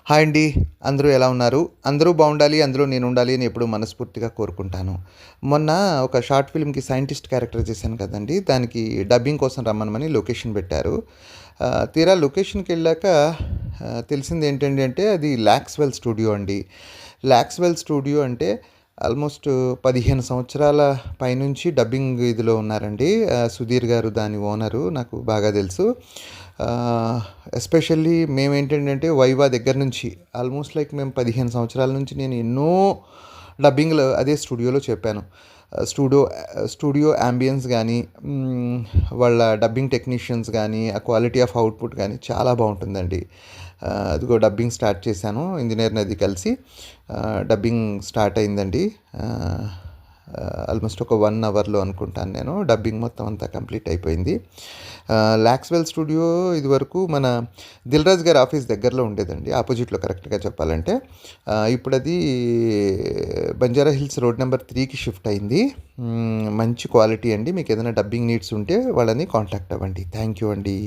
Hi అండి. అందరూ ఎలా ఉన్నారు? అందరూ బావుండాలి, అందులో నేనుండాలి అని ఎప్పుడూ మనస్ఫూర్తిగా కోరుకుంటాను. మొన్న ఒక షార్ట్ ఫిల్మ్‌కి సైంటిస్ట్ క్యారెక్టర్ చేశాను కదండీ! దానికి డబ్బింగ్ కోసం రమ్మనమని లొకేషన్ పెట్టారు. తీరా లొకేషన్‌కెళ్ళాక తెలిసిందేంటండి అంటే అది లాక్స్‌వెల్ స్టూడియో అండి. లాక్స్‌వెల్ స్టూడియో అంటే ఆల్మోస్ట్ 15 సంవత్సరాల పైనుంచి డబ్బింగ్ ఇదిలో ఉన్నారండి. సుధీర్ గారు దాని ఓనరు. నాకు బాగా తెలుసు. ఎస్పెషల్లీ మేమేంటంటే వైవా దగ్గర నుంచి ఆల్మోస్ట్ లైక్ మేము 15 సంవత్సరాల నుంచి నేను ఎన్నో డబ్బింగ్‌లు అదే స్టూడియోలో చెప్పాను. స్టూడియో స్టూడియో యాంబియన్స్ గానీ, వాళ్ళ డబ్బింగ్ టెక్నీషియన్స్ గానీ, ఆ క్వాలిటీ ఆఫ్ అవుట్‌పుట్ గానీ చాలా బావుంటుందండి. అదిగో డబ్బింగ్ స్టార్ట్ చేశాను. ఇంజినీర్‌ని అది కలిసి డబ్బింగ్ స్టార్ట్ అయిందండి. ఆల్మోస్ట్ ఒక 1 అవర్‌లో అనుకుంటాను నేను. డబ్బింగ్ మొత్తం అంతా కంప్లీట్ అయిపోయింది. లాక్స్‌వెల్ స్టూడియో ఇదివరకు మన 'దిల్ రాజు' గారి ఆఫీస్ దగ్గరలో ఉండేదండి. ఆపోజిట్‌లో కరెక్ట్‌గా చెప్పాలంటే. ఇప్పుడది బంజారా హిల్స్ రోడ్ నెంబర్ 3కి షిఫ్ట్ అయింది. మంచి క్వాలిటీ అండి. మీకేదైనా డబ్బింగ్ నీడ్స్ ఉంటే వాళ్ళని కాంటాక్ట్ అవ్వండి. థ్యాంక్ యూ అండి.